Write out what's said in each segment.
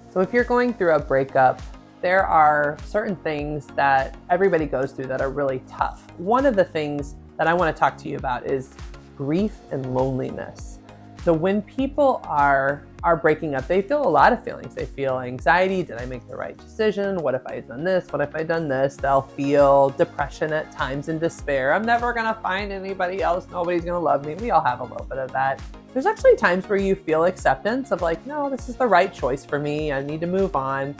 So if you're going through a breakup, there are certain things that everybody goes through that are really tough. One of the things that I want to talk to you about is grief and loneliness. So when people are breaking up, they feel a lot of feelings. They feel anxiety. Did I make the right decision? What if I had done this? What if I had done this? They'll feel depression at times and despair. I'm never going to find anybody else. Nobody's going to love me. We all have a little bit of that. There's actually times where you feel acceptance of like, no, this is the right choice for me. I need to move on.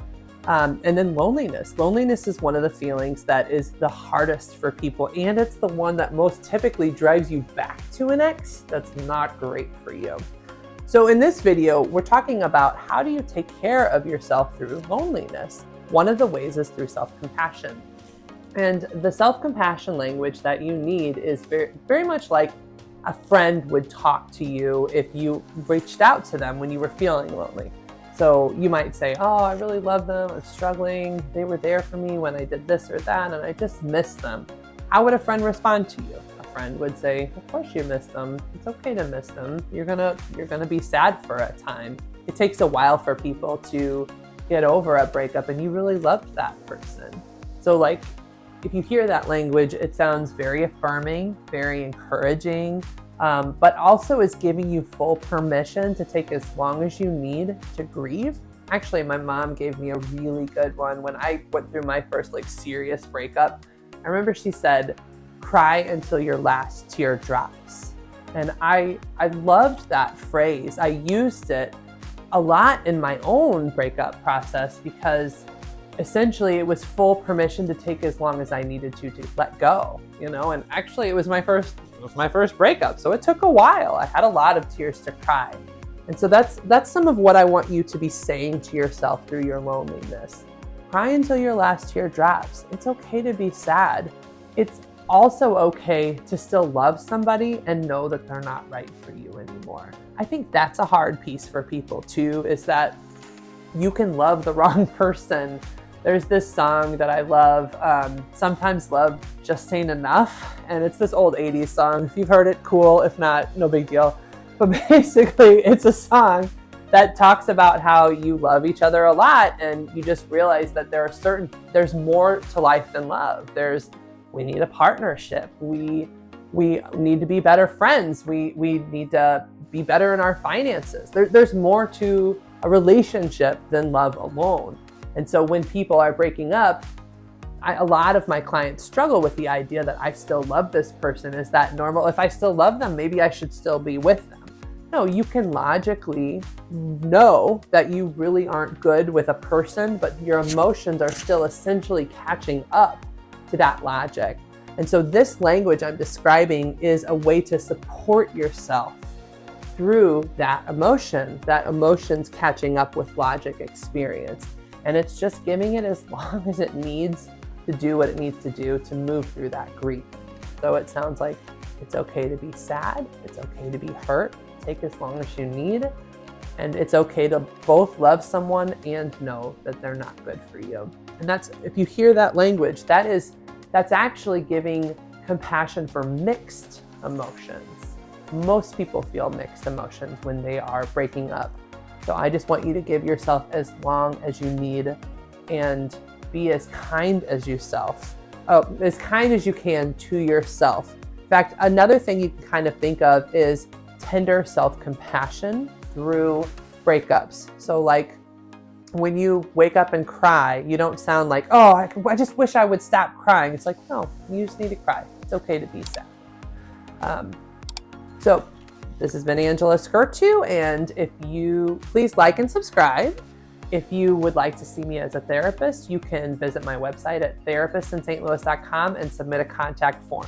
And then loneliness. Loneliness is one of the feelings that is the hardest for people. And it's the one that most typically drives you back to an ex. That's not great for you. So in this video, we're talking about how do you take care of yourself through loneliness. One of the ways is through self-compassion. And the self-compassion language that you need is very, very much like a friend would talk to you if you reached out to them when you were feeling lonely. So you might say, oh, I really love them. I'm struggling. They were there for me when I did this or that, and I just miss them. How would a friend respond to you? A friend would say, of course you miss them. It's okay to miss them. You're gonna be sad for a time. It takes a while for people to get over a breakup, and you really loved that person. So like, if you hear that language, it sounds very affirming, very encouraging, but also is giving you full permission to take as long as you need to grieve. Actually, my mom gave me a really good one when I went through my first serious breakup. I remember she said, cry until your last tear drops. And I loved that phrase. I used it a lot in my own breakup process because essentially it was full permission to take as long as I needed to let go, and actually it was my first breakup. So it took a while. I had a lot of tears to cry. And so that's some of what I want you to be saying to yourself through your loneliness. Cry until your last tear drops. It's okay to be sad. It's also okay to still love somebody and know that they're not right for you anymore. I think that's a hard piece for people too, is that you can love the wrong person. There's this song that I love, Sometimes Love Just Ain't Enough. And it's this old 80s song. If you've heard it, cool. If not, no big deal. But basically, it's a song that talks about how you love each other a lot. And you just realize that there's more to life than love. We need a partnership. We need to be better friends. We need to be better in our finances. There's more to a relationship than love alone. And so when people are breaking up, a lot of my clients struggle with the idea that I still love this person. Is that normal? If I still love them, maybe I should still be with them. No, you can logically know that you really aren't good with a person, but your emotions are still essentially catching up to that logic. And so this language I'm describing is a way to support yourself through that emotion's catching up with logic experience. And it's just giving it as long as it needs to do what it needs to do to move through that grief. So it sounds like it's okay to be sad. It's okay to be hurt. Take as long as you need. And it's okay to both love someone and know that they're not good for you. And if you hear that language, that's actually giving compassion for mixed emotions. Most people feel mixed emotions when they are breaking up. So I just want you to give yourself as long as you need and be as kind as you can to yourself. In fact, another thing you can kind of think of is tender self-compassion through breakups. So like when you wake up and cry, you don't sound like, oh, I just wish I would stop crying. It's like, no, you just need to cry. It's okay to be sad. So this has been Angela Skirtu, and please like and subscribe. If you would like to see me as a therapist, you can visit my website at therapistintstlouis.com and submit a contact form.